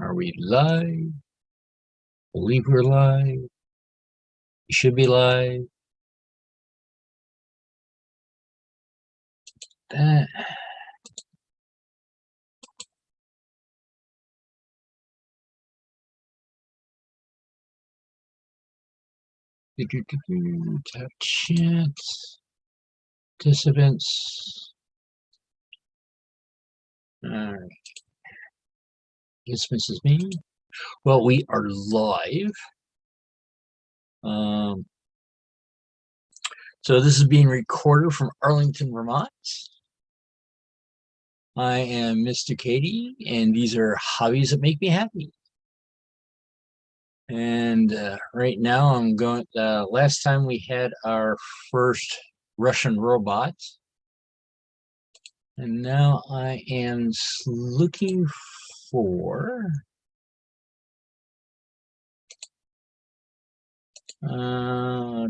Are we live? Believe we're live. You should be live. That. Tap chat. Participants. All right. Guess this is me. Well, we are live. So this is being recorded from Arlington, Vermont. I am Mr. Katie, and these are hobbies that make me happy. And right now I'm going, last time we had our first Russian robot. And now I am looking for I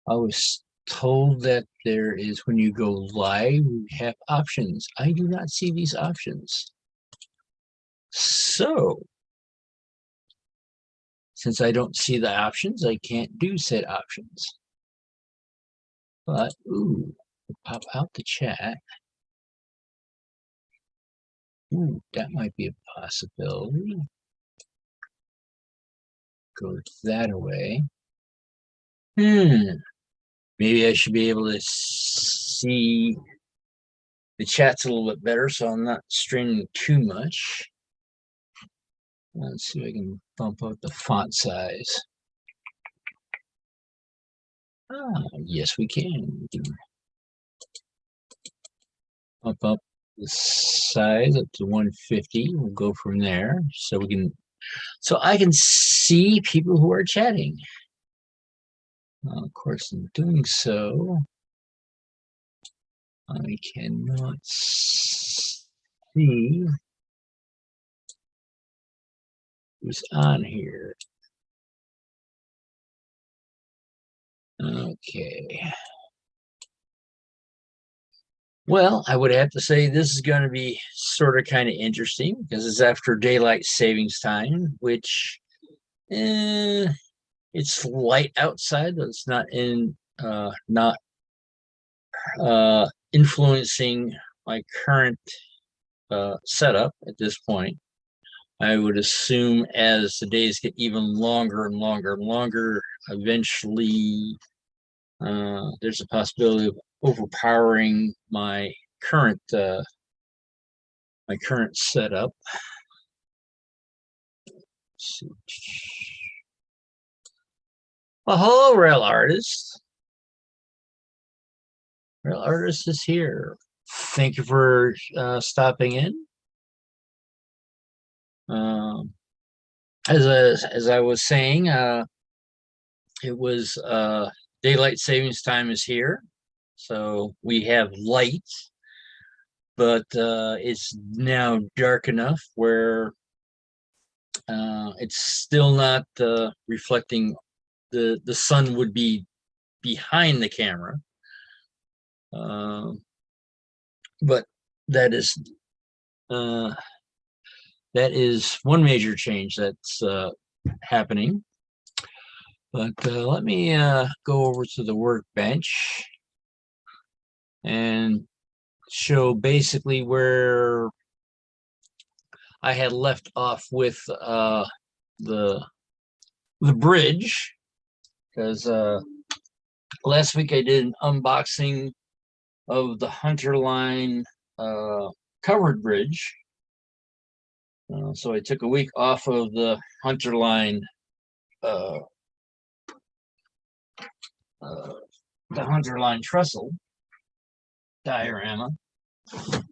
was told that there is, when you go live, you have options. I do not see these options. So, since I don't see the options, I can't do said options. But, ooh, pop out the chat. Ooh, that might be a possibility. Go that away. Maybe I should be able to see the chat's a little bit better, so I'm not straining too much. Let's see if I can bump up the font size. Yes, we can. Bump up the size up to 150. We'll go from there, so I can see people who are chatting. Of course, in doing so, I cannot see who's on here. Okay. Well, I would have to say this is going to be sort of kind of interesting because it's after daylight savings time, which it's light outside, but it's not influencing my current setup at this point. I would assume as the days get even longer and longer and longer, eventually there's a possibility of overpowering my current setup. Well, hello, Rail Artist. Rail Artist is here. Thank you for stopping in. As I was saying, it was daylight savings time is here, so we have light, but it's now dark enough where it's still not reflecting. The sun would be behind the camera, but that is one major change that's happening. But let me go over to the workbench and show basically where I had left off with the bridge, because last week I did an unboxing of the Hunterline covered bridge. So I took a week off of the Hunterline trestle diorama. Let's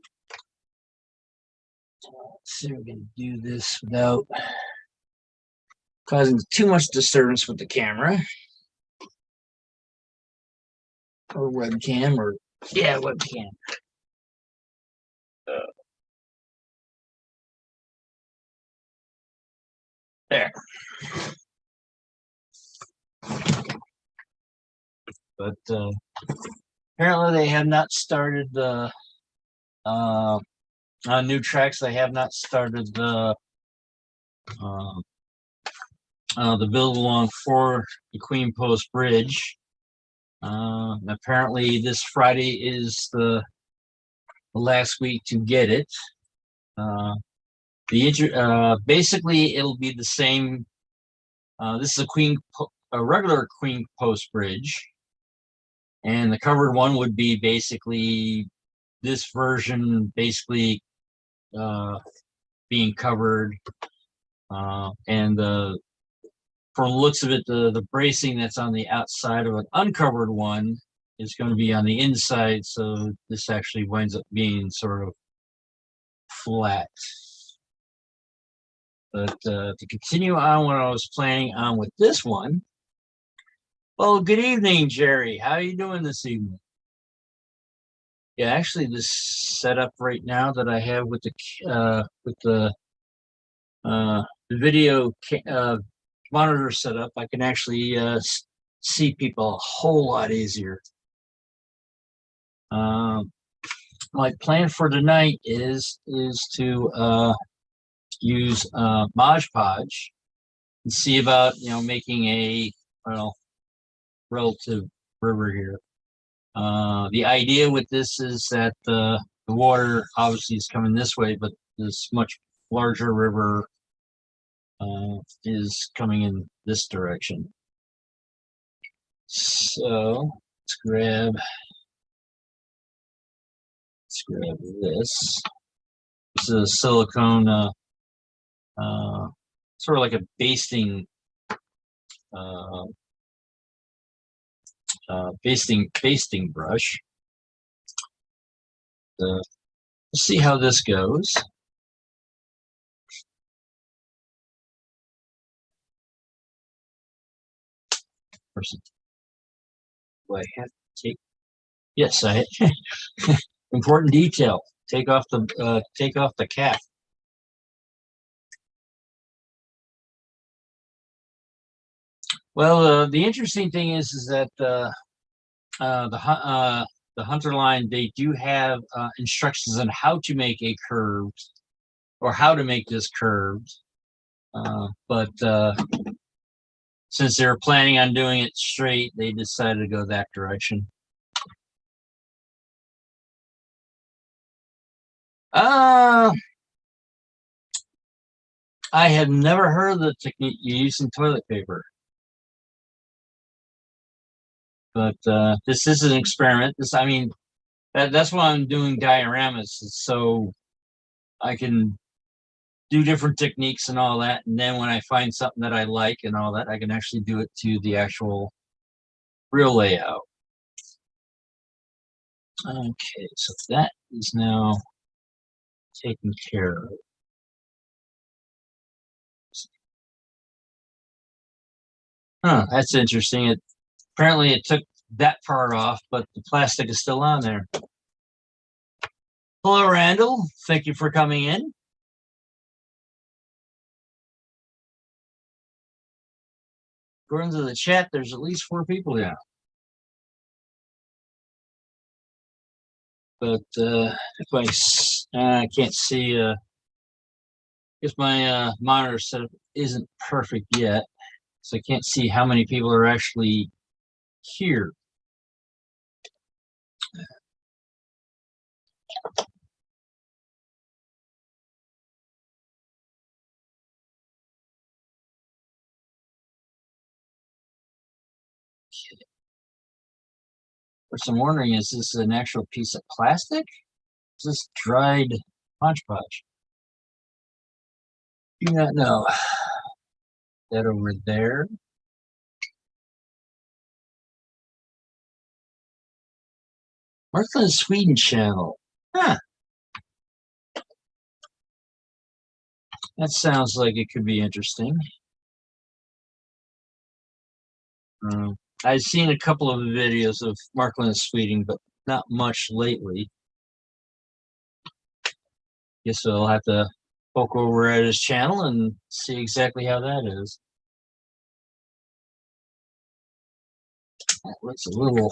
see if we can do this without causing too much disturbance with the camera or webcam, or webcam. There. But apparently they have not started the new tracks. I have not started uh, the build along for the Queen Post Bridge. Apparently, this Friday is the last week to get it. Basically, it'll be the same. This is a regular Queen Post Bridge, and the covered one would be basically this version, basically being covered, and from the looks of it, the bracing that's on the outside of an uncovered one is going to be on the inside, so this actually winds up being sort of flat. But to continue on what I was planning on with this one, well, good evening, Jerry. How are you doing this evening? Yeah, actually, this setup right now that I have with the video monitor setup, I can actually see people a whole lot easier. My plan for tonight is to use Mod Podge and see about making a relative river here. The idea with this is that the water obviously is coming this way, but this much larger river is coming in this direction. So let's grab this. This is a silicone, sort of like a basting brush. Let's see how this goes. Do I have to take? Yes, I. Important detail. Take off the cap. Well, the interesting thing is that the Hunter line, they do have instructions on how to make a curved, or how to make this curved. But since they were planning on doing it straight, they decided to go that direction. I have never heard of the technique using toilet paper. But this is an experiment. That's why I'm doing dioramas, so I can do different techniques and all that. And then when I find something that I like and all that, I can actually do it to the actual real layout. Okay, so that is now taken care of. That's interesting. Apparently it took that part off, but the plastic is still on there. Hello, Randall. Thank you for coming in. According to the chat, there's at least 4 people now. But if I can't see, if my monitor setup isn't perfect yet, so I can't see how many people are actually here. First, I'm wondering, is this an actual piece of plastic? Is this dried Mod Podge? Do not know. That over there. Martha Sweden channel. Huh. That sounds like it could be interesting. I've seen a couple of videos of Markland Sweeting, but not much lately. Guess I'll have to poke over at his channel and see exactly how that is. That looks a little.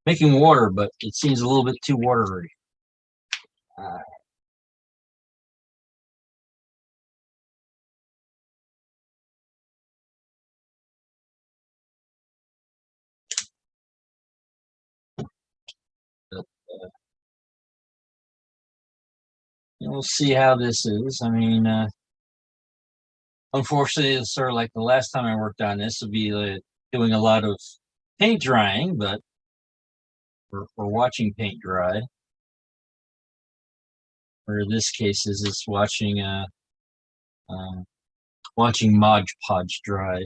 making water, but it seems a little bit too watery. Uh, but, we'll see how this is. I mean, unfortunately, it's sort of like the last time I worked on this would be doing a lot of paint drying, but we're watching paint dry. Or in this case, is it's um, watching Mod Podge dry.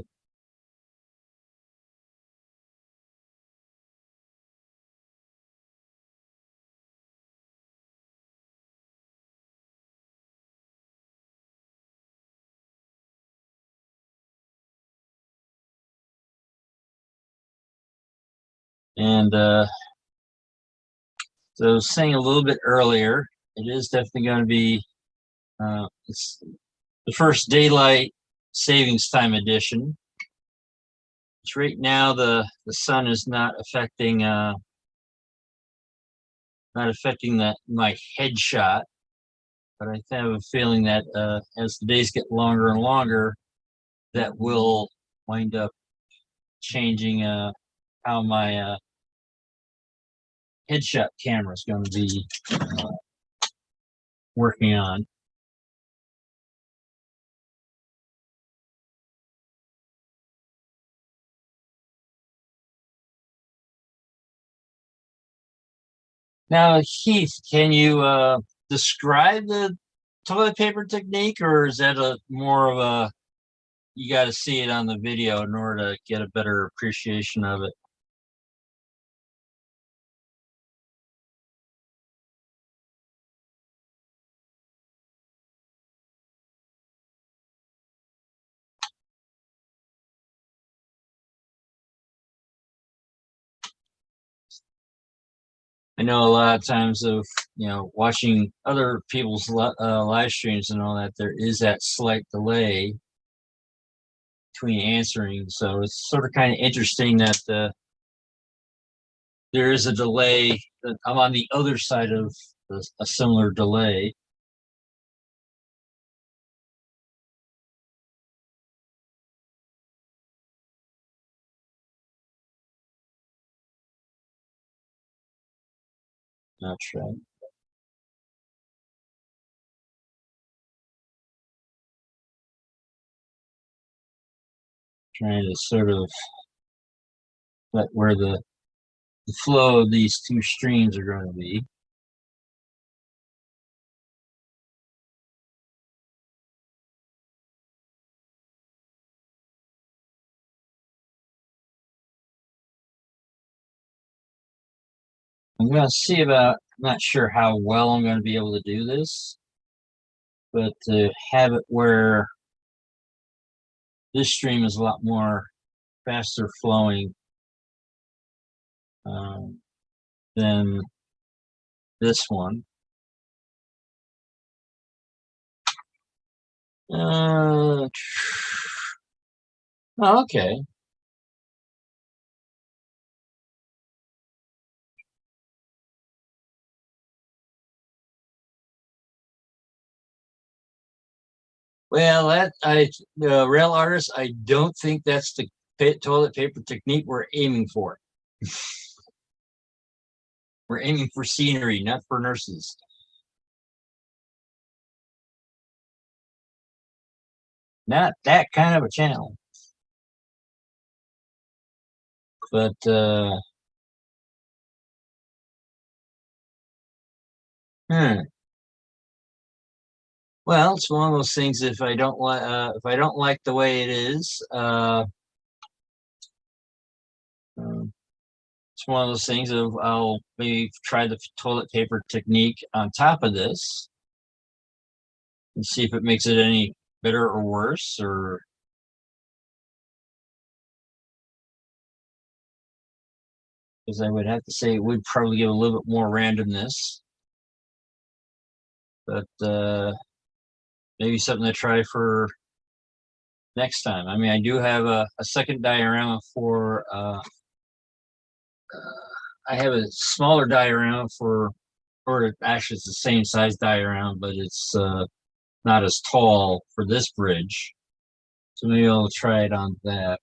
And so I was saying a little bit earlier, it is definitely going to be it's the first daylight savings time edition. Which right now the sun is not affecting that my headshot, but I have a feeling that as the days get longer and longer, that will wind up changing how my headshot camera is going to be working on. Now, Heath, can you describe the toilet paper technique, or is that a more of a you got to see it on the video in order to get a better appreciation of it? I know a lot of times of watching other people's live streams and all that, there is that slight delay between answering, so it's sort of kind of interesting that there is a delay. That I'm on the other side of a similar delay. Not sure. Trying to sort of let where the flow of these two streams are going to be. I'm going to see about, I'm not sure how well I'm going to be able to do this, but to have it where this stream is a lot more faster flowing um, than this one. Oh, okay. Well, rail artist, I don't think that's the toilet paper technique we're aiming for. We're aiming for scenery, not for nurses. Not that kind of a channel. But hmm. Well, it's one of those things. If I don't like the way it is, it's one of those things of I'll maybe try the toilet paper technique on top of this and see if it makes it any better or worse, or because I would have to say it would probably give a little bit more randomness, but maybe something to try for next time. I mean, I do have a second diorama for I have a smaller diorama or actually it's the same size diorama, but it's not as tall for this bridge. So maybe I'll try it on that.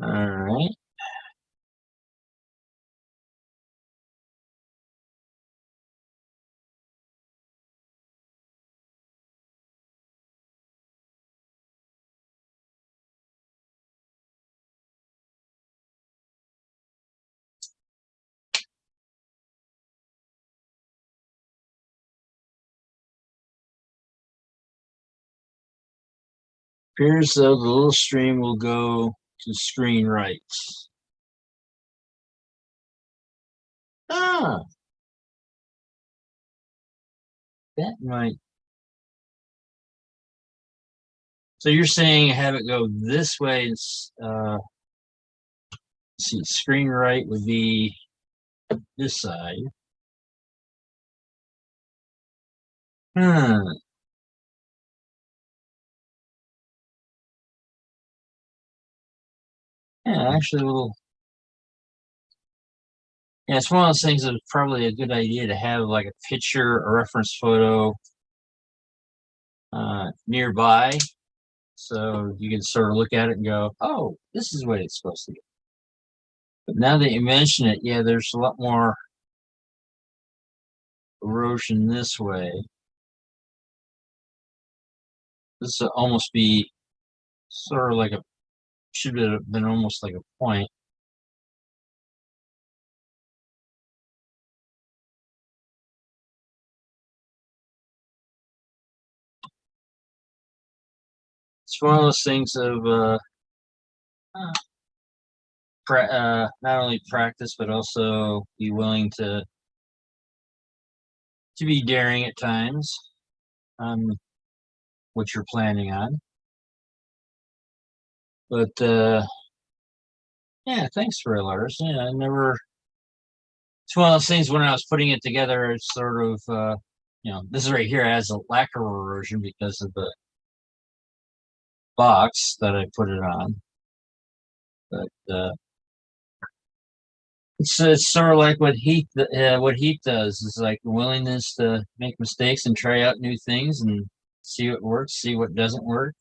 All right. Appears though the little stream will go to screen right. Ah, that might. So you're saying have it go this way? Let's see, screen right would be this side. Hmm. Yeah, actually, well, yeah, it's one of those things that's probably a good idea to have like a picture, a reference photo nearby, so you can sort of look at it and go, "Oh, this is what it's supposed to be." But now that you mention it, yeah, there's a lot more erosion this way. This would almost be sort of like a should have been almost like a point. It's one of those things of not only practice but also be willing to be daring at times on what you're planning on. But yeah, thanks for it, Lars. Yeah, I never. It's one of those things when I was putting it together. It's sort of this right here has a lack of erosion because of the box that I put it on. But it's sort of like what heat does is like the willingness to make mistakes and try out new things and see what works, see what doesn't work.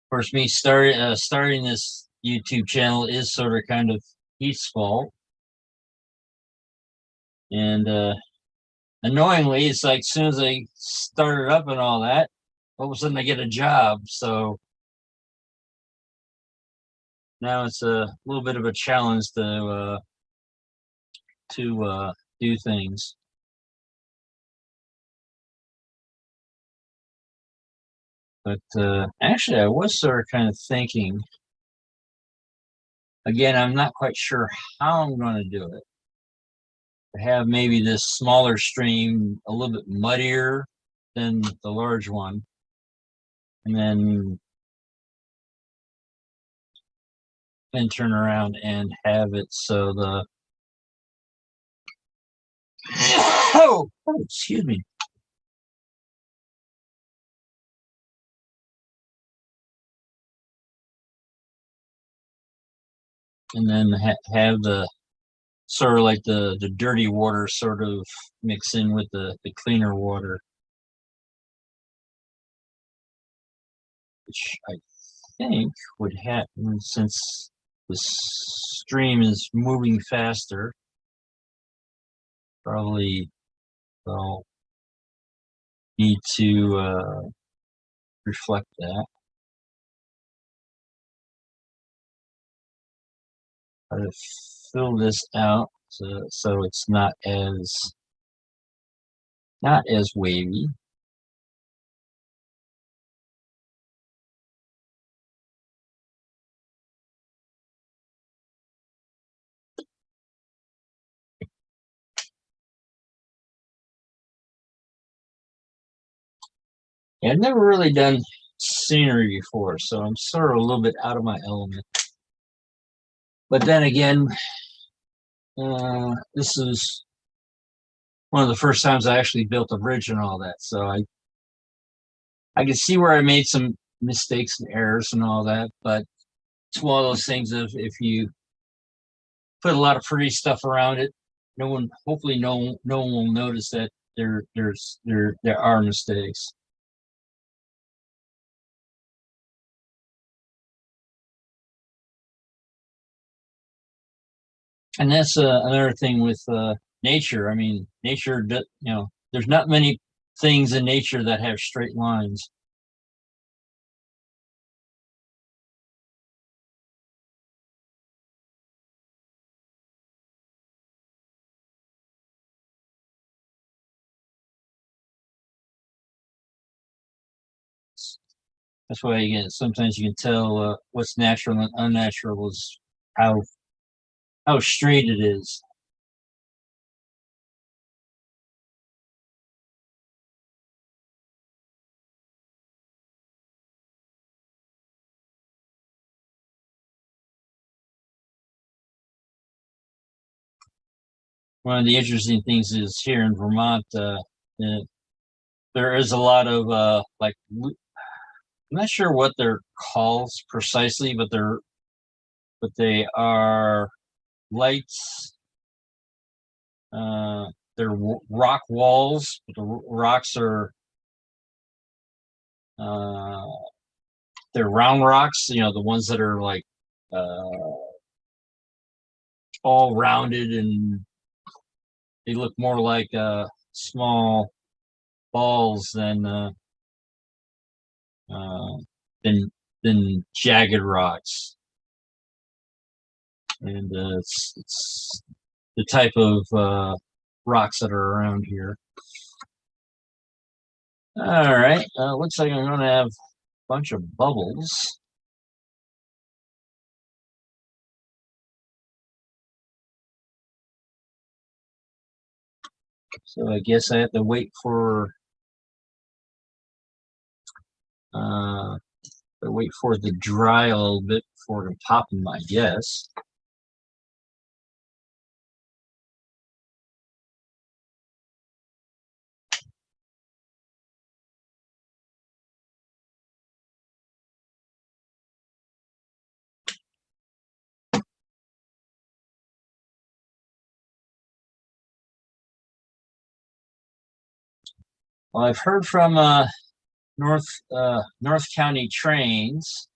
Of course, me starting this YouTube channel is sort of kind of Heath's fault, and annoyingly, it's like as soon as I started up and all that, all of a sudden I get a job. So now it's a little bit of a challenge to do things. But actually, I was sort of kind of thinking. Again, I'm not quite sure how I'm going to do it. Have maybe this smaller stream a little bit muddier than the large one, and then turn around and have it so the oh, excuse me. And then have the sort of like the dirty water sort of mix in with the cleaner water, which I think would happen since the stream is moving faster. Probably they'll need to reflect that. Try to fill this out so it's not as wavy. Yeah, I've never really done scenery before, so I'm sort of a little bit out of my element. But then again, this is one of the first times I actually built a bridge and all that, so I can see where I made some mistakes and errors and all that, but it's one of those things of if you put a lot of pretty stuff around it, hopefully no one will notice that there are mistakes. And that's another thing with nature. I mean, nature, there's not many things in nature that have straight lines. That's why, again, sometimes you can tell what's natural and unnatural is how how straight it is. One of the interesting things is here in Vermont, uh, there is a lot of like I'm not sure what they're called precisely, but they are lights. Uh, they're rock walls. But the rocks are uh, they're round rocks. The ones that are like uh, all rounded and they look more like small balls uh, than than jagged rocks. And it's the type of rocks that are around here. All right, looks like I'm going to have a bunch of bubbles. So I guess I have to uh, wait for it to dry a little bit before it pop them, I guess. Well, I've heard from North County Trains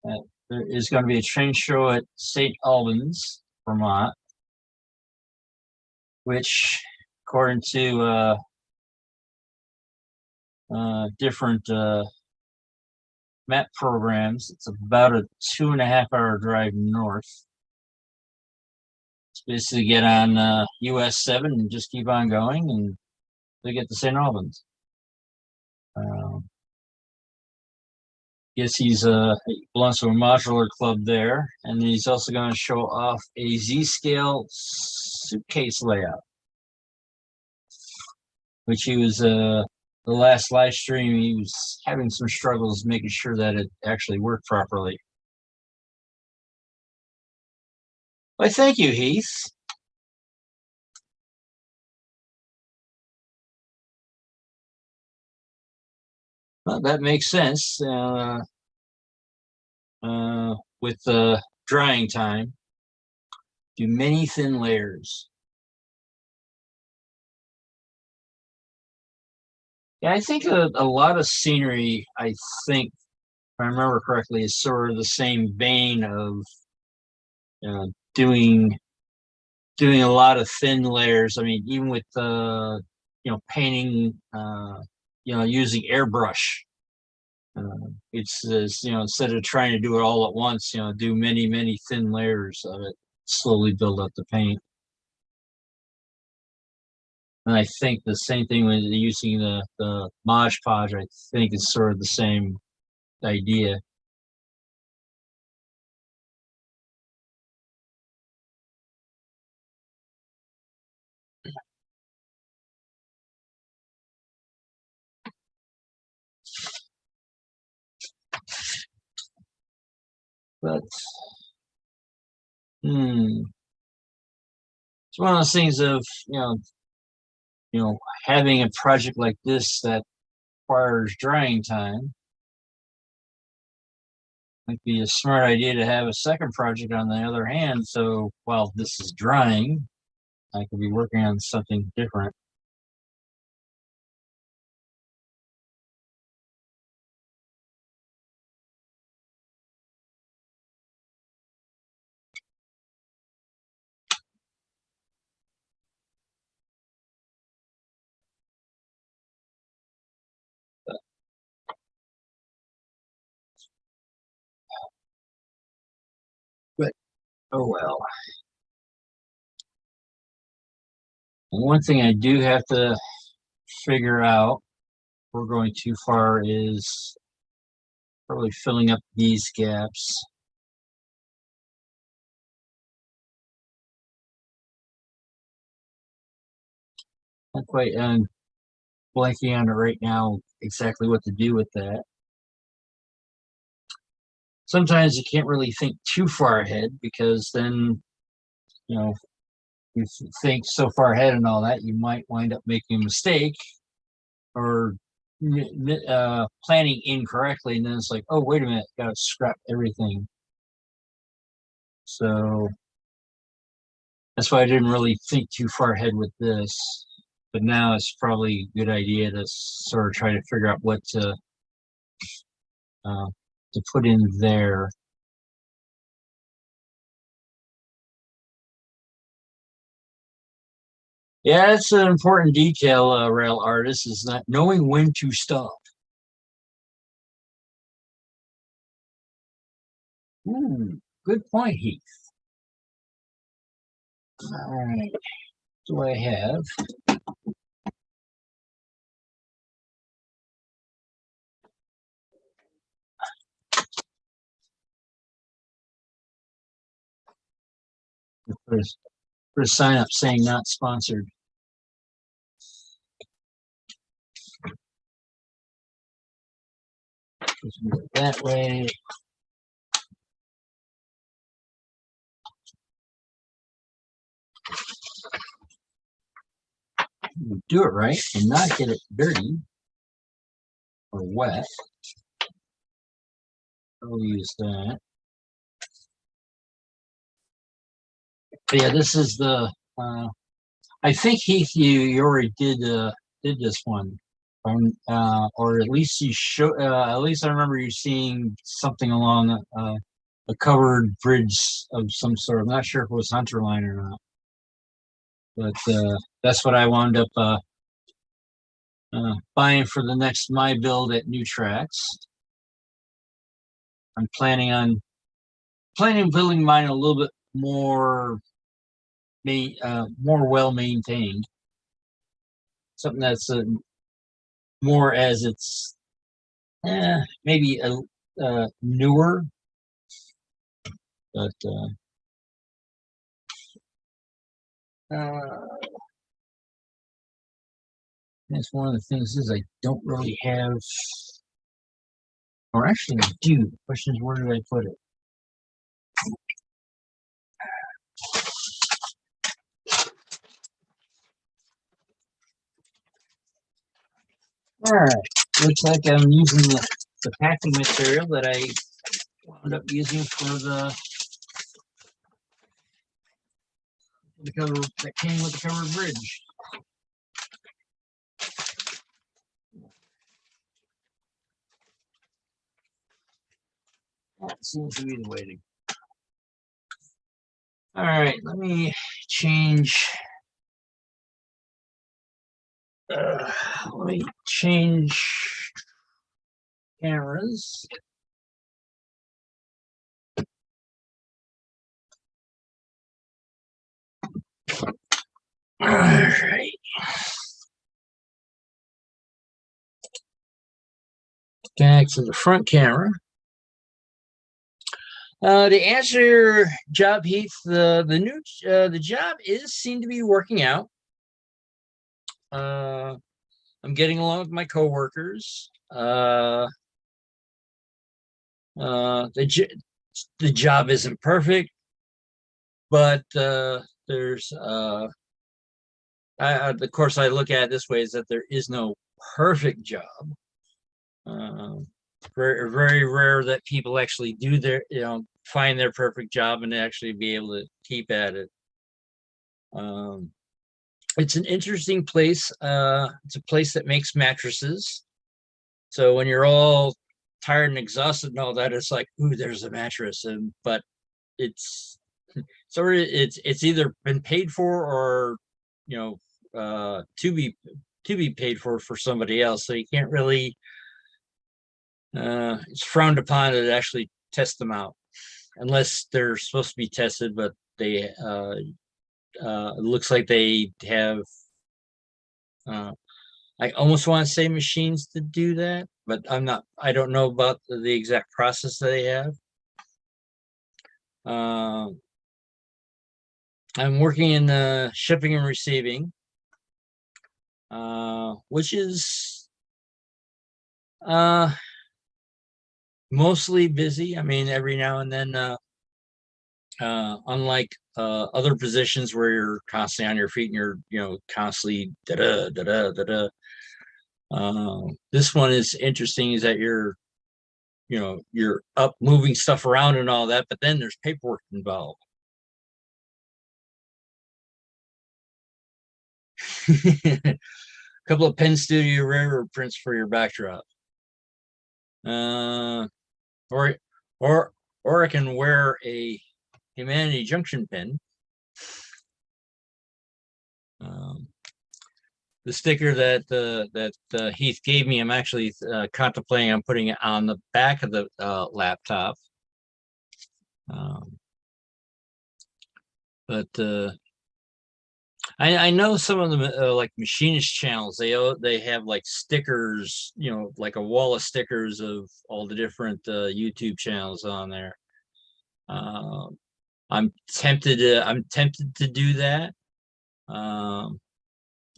that there is going to be a train show at St. Albans, Vermont, which, according to different map programs, it's about a 2.5 hour drive north. It's basically get on US 7 and just keep on going, and they get to St. Albans. Um, Guess he's belongs to a modular club there, and he's also going to show off a Z-scale suitcase layout, which he was the last live stream. He was having some struggles making sure that it actually worked properly. Well, thank you, Heath. Well, that makes sense with drying time. Do many thin layers. Yeah, I think a lot of scenery, I think, if I remember correctly, is sort of the same vein of doing a lot of thin layers. I mean, even with painting, using airbrush. It's instead of trying to do it all at once, do many thin layers of it, slowly build up the paint. And I think the same thing with using the Mod Podge. I think is sort of the same idea. But it's one of those things of having a project like this that requires drying time. Might be a smart idea to have a second project on the other hand. So while this is drying, I could be working on something different. But oh well. And one thing I do have to figure out, if we're going too far, is probably filling up these gaps. Not quite blanking on it right now exactly what to do with that. Sometimes you can't really think too far ahead because then, you think so far ahead and all that, you might wind up making a mistake or planning incorrectly, and then it's like, oh, wait a minute, gotta scrap everything. So that's why I didn't really think too far ahead with this. But now it's probably a good idea to sort of try to figure out what to put in there. Yeah, that's an important detail, rail artist, is not knowing when to stop. Ooh, good point, Heath. All right, what do I have? For a sign up saying not sponsored. Just move it that way. Do it right and not get it dirty or wet. I'll use that. But yeah, this is the. I think Heath, you already did this one, or at least you show. At least I remember you seeing something along a covered bridge of some sort. I'm not sure if it was Hunterline or not, but that's what I wound up buying for the next my build at New Tracks. I'm planning on building mine a little bit more more well maintained. Something that's more as it's maybe a newer, but that's one of the things is I don't really have, or actually I do. The question is, where did I put it? All right, looks like I'm using the packing material that I wound up using for the cover that came with the covered bridge. That seems to be the way to. All right, let me change. Let me change cameras. All right. Back to the front camera. To answer your job, Heath, the job seem to be working out. I'm getting along with my coworkers. the job isn't perfect, but there's of course I look at it this way, is that there is no perfect job. Uh, very very rare that people actually do their find their perfect job and actually be able to keep at it. Um, it's an interesting place. It's a place that makes mattresses. So when you're all tired and exhausted and all that, it's like, ooh, there's a mattress, and but it's it's either been paid for or you know to be paid for somebody else. So you can't really it's frowned upon to actually test them out unless they're supposed to be tested, but they it looks like they have uh, I almost want to say machines to do that, but I don't know about the exact process that they have. uh, I'm working in shipping and receiving, which is uh, mostly busy. I mean, every now and then, unlike other positions where you're constantly on your feet and you're, constantly da da da da da da. This one is interesting, is that you're up moving stuff around and all that, but then there's paperwork involved. A couple of Pen Studio Railroad prints for your backdrop. Uh, or or or I can wear a Humanity Junction pin. Um, the sticker that Heath gave me, I'm actually contemplating on putting it on the back of the laptop. Um, but I know some of them like machinist channels. They have like stickers, like a wall of stickers of all the different YouTube channels on there. Um, I'm tempted to do that. Um,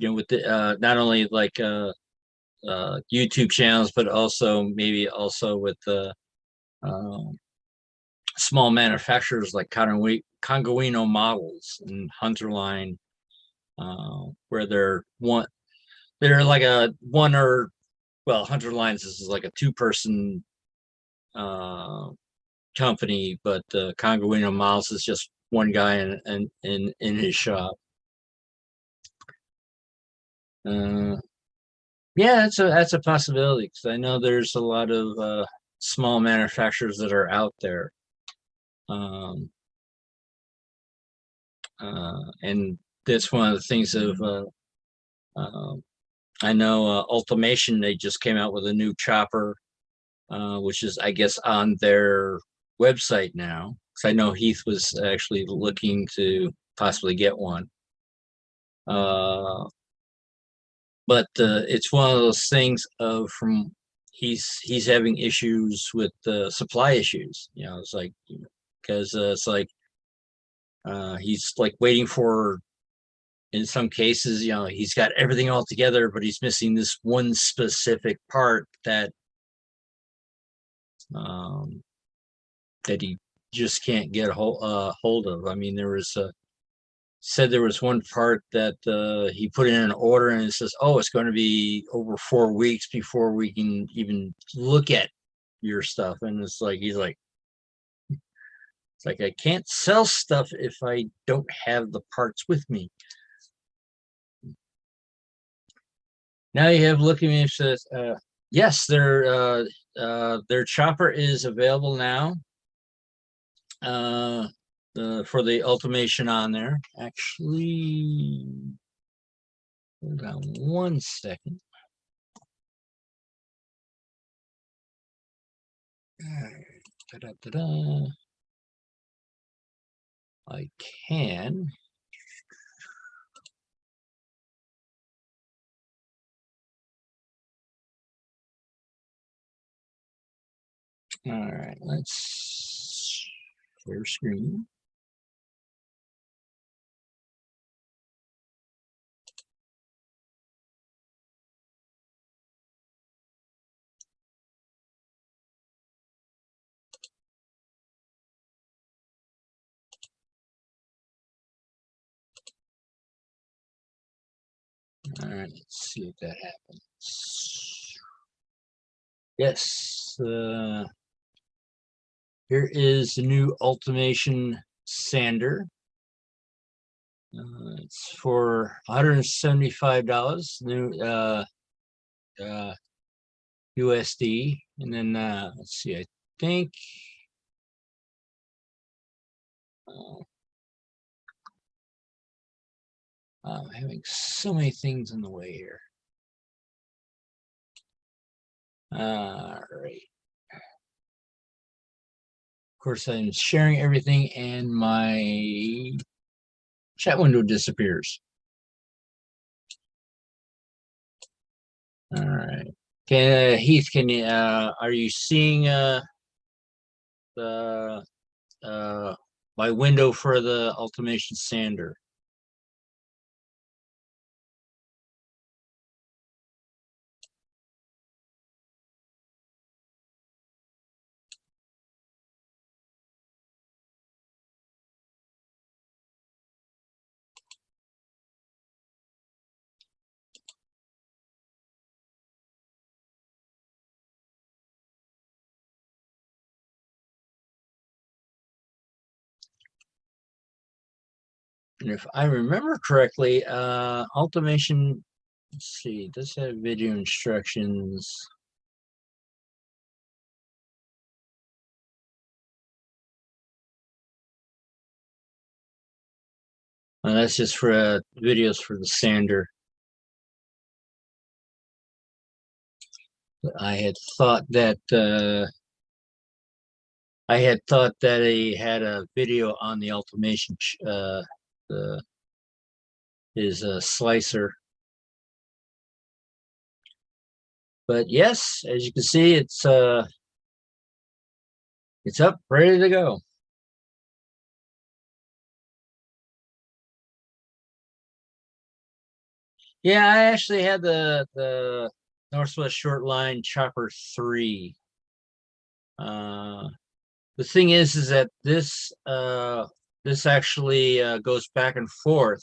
with the not only like YouTube channels, but also maybe also with the um, small manufacturers like Congoino Models and Hunterline, where they're like a one or well, Hunterlines is like a two-person uh, company, but Congoino Models is just one guy in his shop. Uh, yeah, that's a possibility, because I know there's a lot of small manufacturers that are out there. Um, and that's one of the things of uh, I know Ultimation, they just came out with a new chopper, which is I guess on their website now, because I know Heath was actually looking to possibly get one. But it's one of those things of from he's having issues with supply issues. It's like, because it's like he's like waiting for, in some cases, he's got everything all together, but he's missing this one specific part um, that he just can't get hold of. I mean, there was one part that he put in an order, and it says, "Oh, it's going to be over 4 weeks before we can even look at your stuff." And it's like it's like I can't sell stuff if I don't have the parts with me. Now you have looking at me, says, yes, their chopper is available now. For the Ultimation on there. Actually, hold on one second. Da-da-da-da. I can. All right, let's share screen. All right, let's see if that happens. Yes, here is the new Ultimation sander. It's for $175 new USD, and then let's see, I think uh, I'm having so many things in the way here. All right. Of course, I'm sharing everything, and my chat window disappears. All right. Heath, can you are you seeing the my window for the Ultimation sander? And if I remember correctly, Ultimation, let's see, does have video instructions. That's just for videos for the sander. I had thought that he had a video on the Ultimation the his slicer. But yes, as you can see, it's up, ready to go. Yeah, I actually had the Northwest Short Line Chopper 3. The thing is that this actually goes back and forth,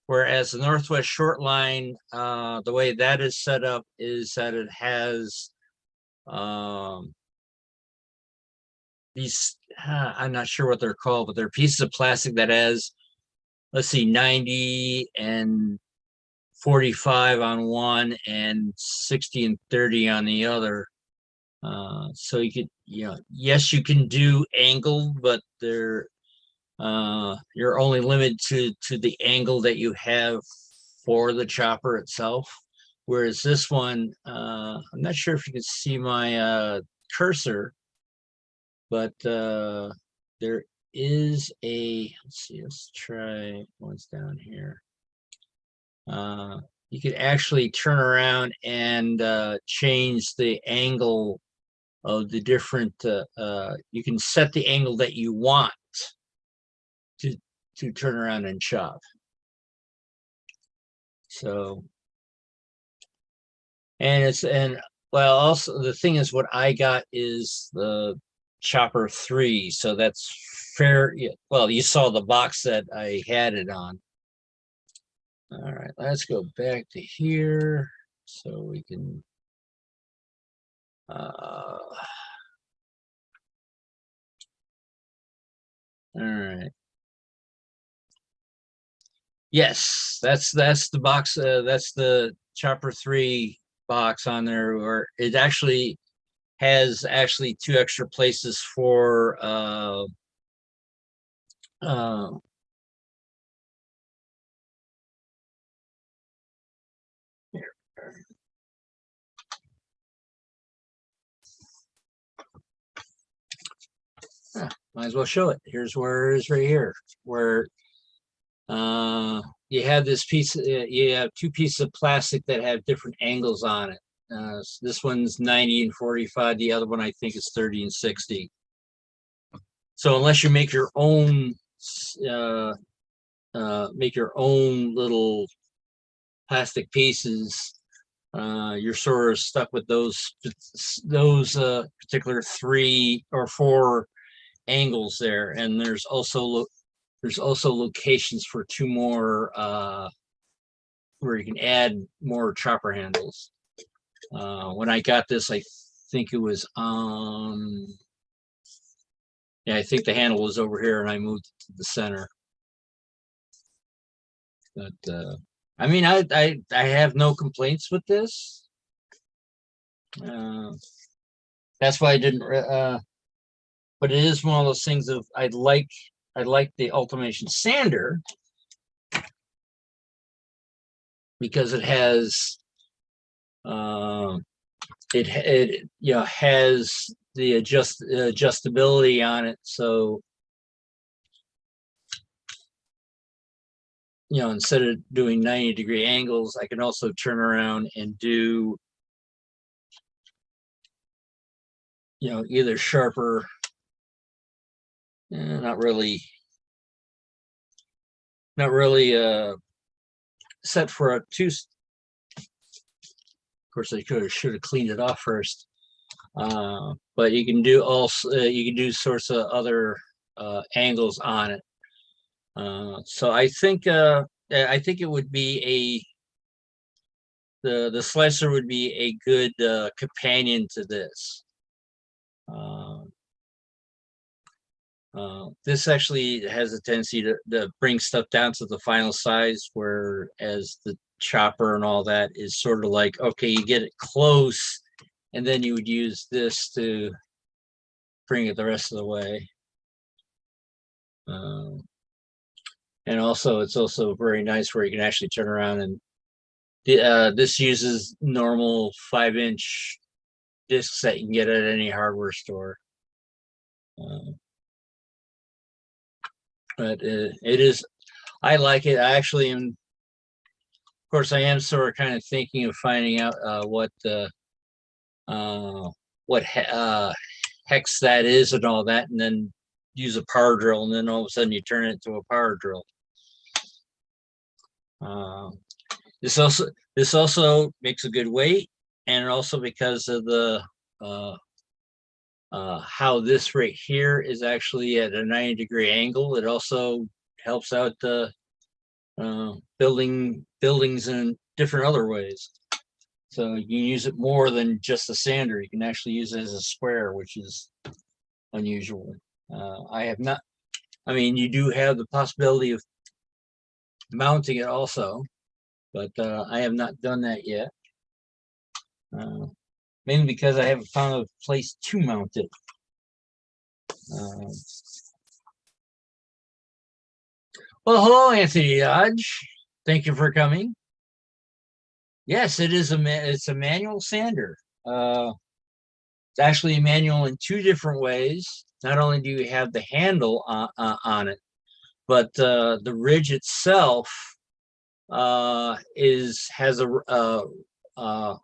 whereas the Northwest Short Line, the way that is set up is that it has these, I'm not sure what they're called, but they're pieces of plastic that has, let's see, 90 and 45 on one and 60 and 30 on the other. So you could, yes, you can do angled, but you're only limited to the angle that you have for the chopper itself. Whereas this one, I'm not sure if you can see my cursor, but there is let's see, let's try once down here. You could actually turn around and change the angle of the different, you can set the angle that you want to turn around and chop. So, and well, also the thing is, what I got is the Chopper 3, so that's fair. Well, you saw the box that I had it on. All right, let's go back to here so we can all right. Yes, that's the box. That's the Chopper 3 box on there, where it actually has two extra places for uh, might as well show it. Here's where it is right here, where you have this piece, you have two pieces of plastic that have different angles on it. This one's 90 and 45. The other one I think is 30 and 60. So unless you make your own, little plastic pieces, you're sort of stuck with those particular 3 or 4 angles there. And there's also locations for 2 more where you can add more chopper handles. When I got this, I think it was yeah, I think the handle was over here and I moved it to the center. But I mean, I have no complaints with this. That's why I didn't but it is one of those things of I like the Ultimation sander because it has it you know has the adjustability on it, so you know, instead of doing 90-degree angles, I can also turn around and do, you know, either sharper, not really set for a two. Of course, I should have cleaned it off first. But you can do also you can do sorts of other angles on it. So I think it would be the slicer would be a good companion to this. This actually has a tendency to bring stuff down to the final size, whereas the chopper and all that is sort of like, okay, you get it close, and then you would use this to bring it the rest of the way. And also, it's also very nice where you can actually turn around and this uses normal 5-inch discs that you can get at any hardware store. But it is, I like it. I actually am, of course, I am sort of kind of thinking of finding out what hex that is and all that, and then use a power drill, and then all of a sudden you turn it into a power drill. This also makes a good weight, and also because of the how this right here is actually at a 90-degree angle, it also helps out the buildings in different other ways. So you can use it more than just a sander. You can actually use it as a square, which is unusual. I have not, I mean, you do have the possibility of mounting it also, but I have not done that yet. Mainly because I haven't found a place to mount it. Well, hello, Anthony Dodge. Thank you for coming. Yes, it's a manual sander. It's actually a manual in two different ways. Not only do you have the handle on it, but the ridge itself has a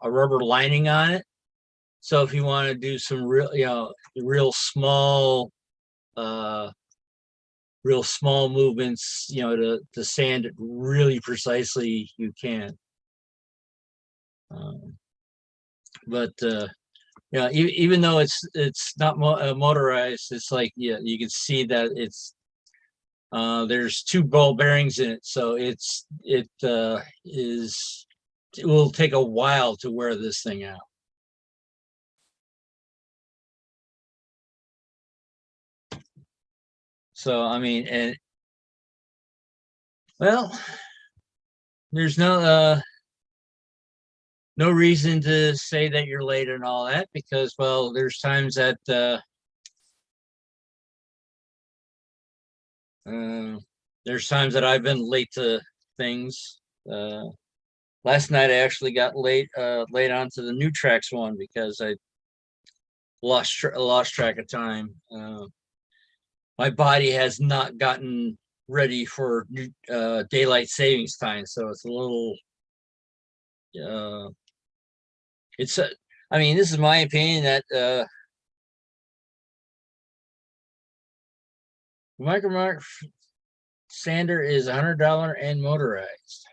rubber lining on it. So if you want to do some real small movements, you know, to sand it really precisely, you can. But you know, even though it's not motorized, it's like, yeah, you can see that it's there's two ball bearings in it, so it will take a while to wear this thing out. So I mean, and well, there's no reason to say that you're late and all that, because, well, there's times that I've been late to things. Last night I actually got late onto the new tracks one because I lost track of time. My body has not gotten ready for daylight savings time, so it's a little it's I mean, this is my opinion that micromark sander is $100 and motorized.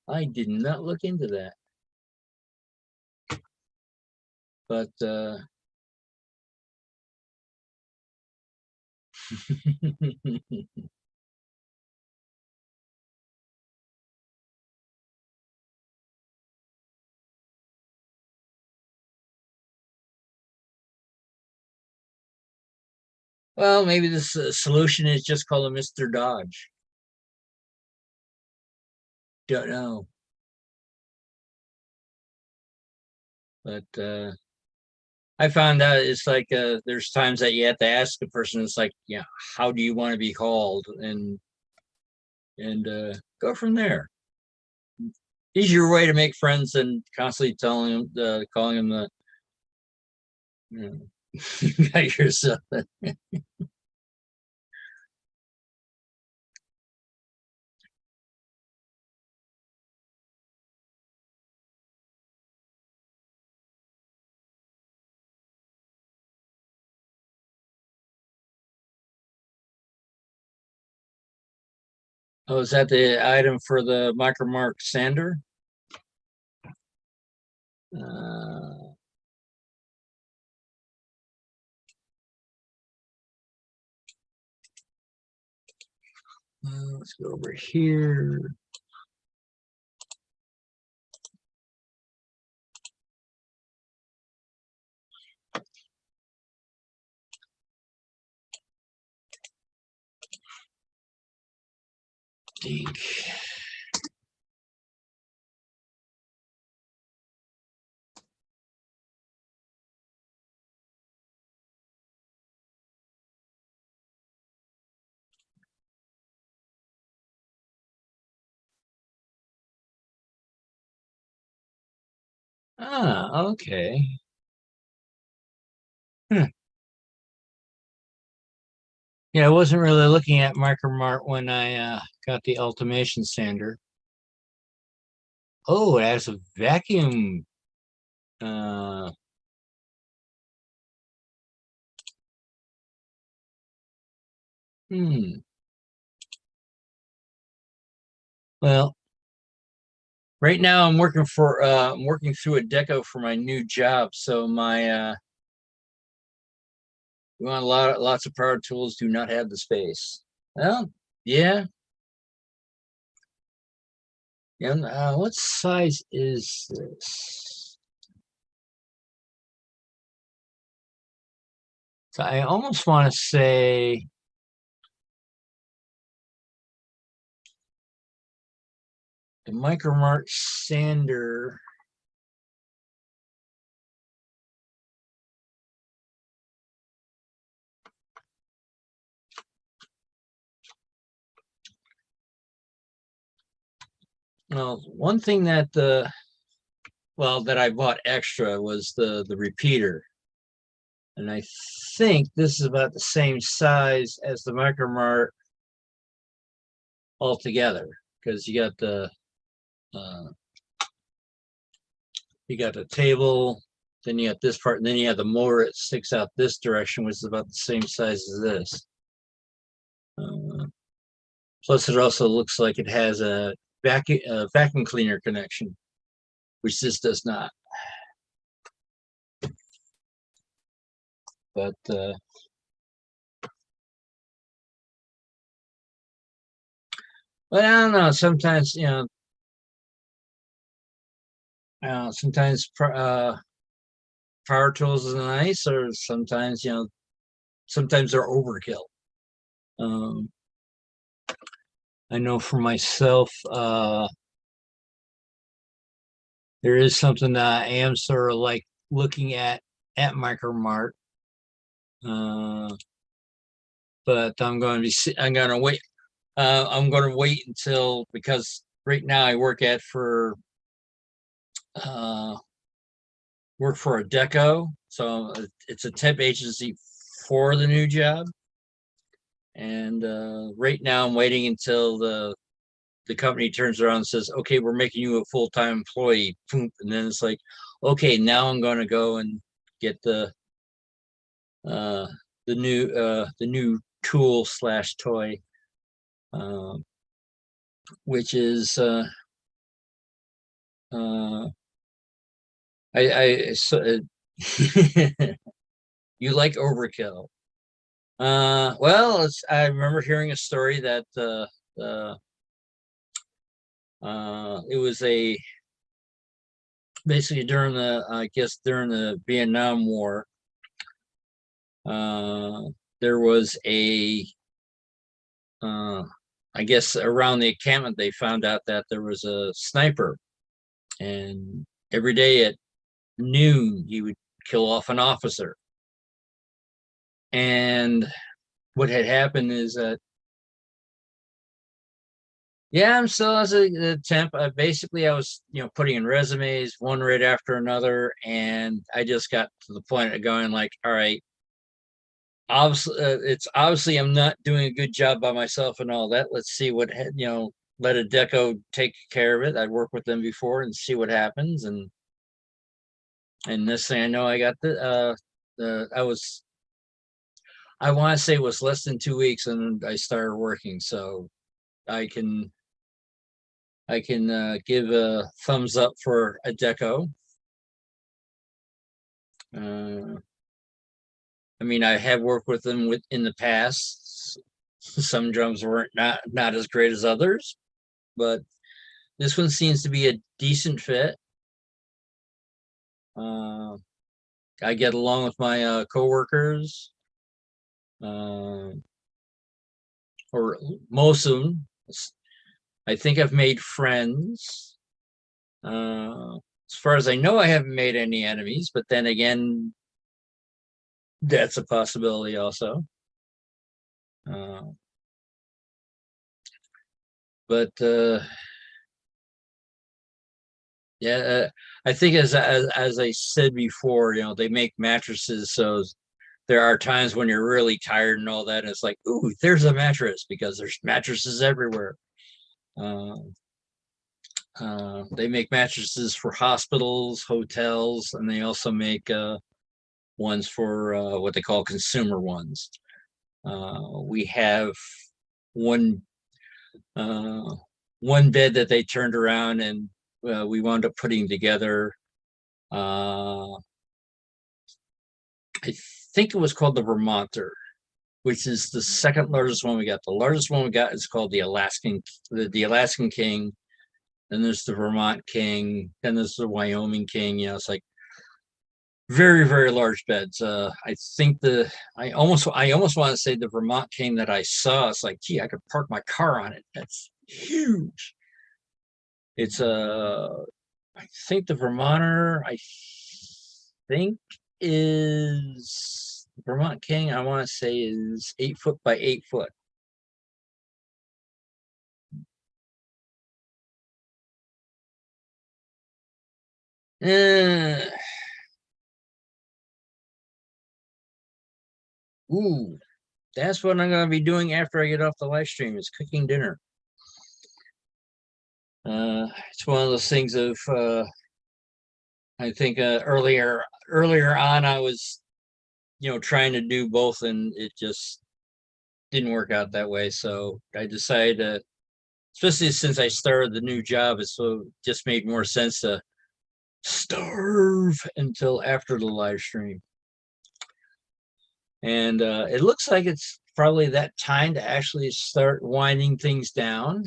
I did not look into that, but Well, maybe this solution is just called a Mr. Dodge. Don't know. But I found out it's like there's times that you have to ask a person. It's like, yeah, how do you want to be called, and go from there. Easier way to make friends than constantly telling them, calling them the, you know, you got yourself. Oh, is that the item for the micromark sander? Uh, let's go over here. Dink. Ah, okay. Hmm. Yeah, I wasn't really looking at micromark when I got the Ultimation sander. Oh, it has a vacuum. Uh, hmm. Well, right now I'm working through a deco for my new job. So my we want lots of power tools, do not have the space. Well, yeah. Yeah. What size is this? So I almost want to say the Micromark sander. Well, one thing that that I bought extra was the repeater, and I think this is about the same size as the Micromark altogether, because uh, you got the table, then you got this part, and then you have the motor that sticks out this direction, which is about the same size as this. Uh, Plus, it also looks like it has a vacuum cleaner connection, which this does not. But I don't know. Sometimes sometimes power tools is nice, or sometimes sometimes they're overkill. Um, I know for myself, there is something that I am sort of like looking at Micromart, uh, but I'm going to wait. I'm going to wait until, because right now I uh, work for a deco, so it's a temp agency for the new job. And right now I'm waiting until the company turns around and says, okay, we're making you a full-time employee. And then it's like, okay, now I'm going to go and get uh, the new tool slash toy, uh, which is uh, I so, you like overkill. Well, I remember hearing a story that it was a basically during I guess during the Vietnam War. There was uh, I guess around the encampment they found out that there was a sniper, and every day at noon he would kill off an officer. And what had happened is that, yeah, I'm still as a temp. Basically, I was, putting in resumes one right after another, and I just got to the point of going like, all right, obviously, it's obviously I'm not doing a good job by myself and all that. Let's see what let a deco take care of it. I'd worked with them before and see what happens, and this thing I know I got I want to say it was less than 2 weeks and I started working, so I can give a thumbs up for a deco. Uh, I mean, I have worked with them in the past. Some drums weren't not as great as others, but this one seems to be a decent fit. Uh, I get along with my coworkers, uh, or most of them. I think I've made friends. As far as I know, I haven't made any enemies, but then again, that's a possibility also. Uh, but yeah, I think as I said before, they make mattresses, so there are times when you're really tired and all that. And it's like, ooh, there's a mattress, because there's mattresses everywhere. Uh, they make mattresses for hospitals, hotels, and they also make ones for what they call consumer ones. We have one uh, one bed that they turned around, and we wound up putting together. I think it was called the Vermonter, which is the second largest one we got. The largest one we got is called the Alaskan King. Then there's the Vermont King. Then there's the Wyoming King. It's like very, very large beds. I think I almost want to say the Vermont King that I saw. It's like, gee, I could park my car on it. That's huge. It's I think the Vermonter, I think, is Vermont King. I want to say is 8 foot by 8 foot. Uh, ooh, that's what I'm going to be doing after I get off the live stream, is cooking dinner. It's one of those things of I think earlier on I was trying to do both, and it just didn't work out that way. So I decided to, especially since I started the new job, it so just made more sense to starve until after the live stream. And it looks like it's probably that time to actually start winding things down.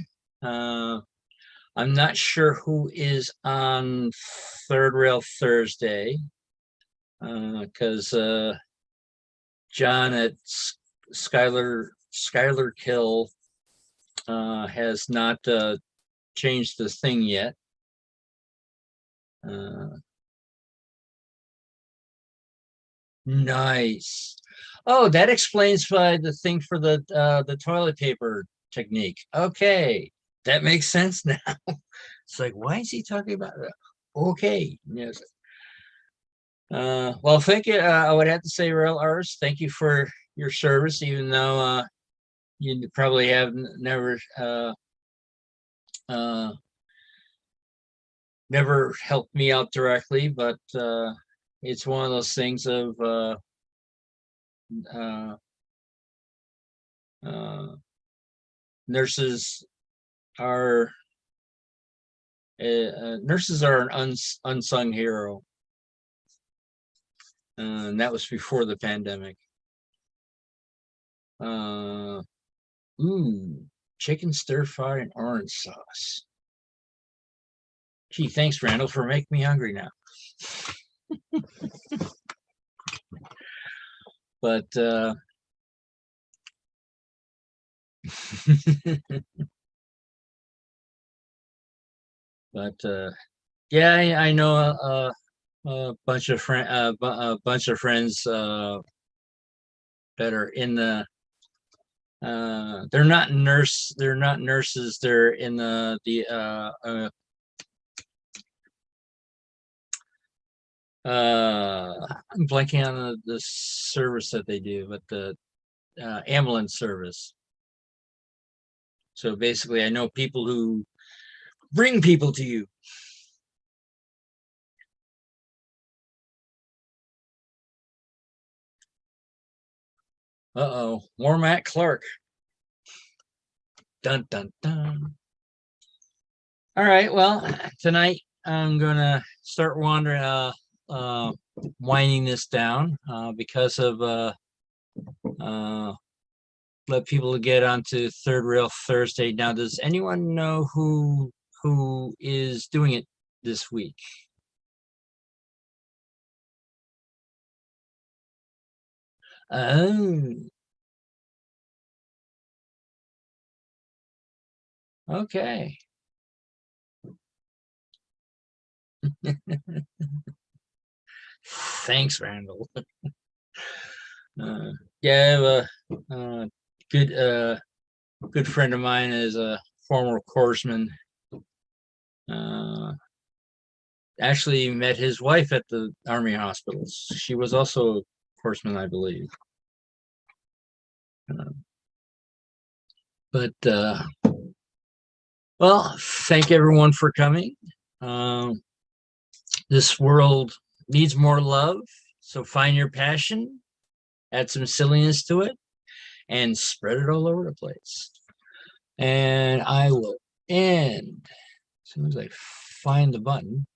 I'm not sure who is on Third Rail Thursday, because John at Skylar Kill has not changed the thing yet. Nice. Oh, that explains why the thing for the toilet paper technique. Okay, that makes sense now. It's like, why is he talking about that? Okay, yes. Well, thank you. I would have to say, Real Ars, thank you for your service, even though you probably have uh, never helped me out directly, but it's one of those things of uh, uh, nurses are an unsung hero, and that was before the pandemic. Uh, ooh, chicken stir fry and orange sauce. Gee, thanks, Randall, for making me hungry now. But but yeah, I know a bunch of friends that are in the they're not nurses, they're in I'm blanking on the service that they do, but the ambulance service. So basically I know people who bring people to you. Uh-oh, more Matt Clark. Dun dun dun. All right, well, tonight I'm gonna start winding this down because of let people get onto Third Rail Thursday. Now, does anyone know who is doing it this week? Oh, okay. Thanks, Randall. Uh, yeah, good good friend of mine is a former corpsman. Uh, actually met his wife at the Army hospitals. She was also a corpsman, I believe. Uh, but well, thank everyone for coming. Um, this world needs more love, so find your passion, add some silliness to it, and spread it all over the place. And I will end as soon as I find the button.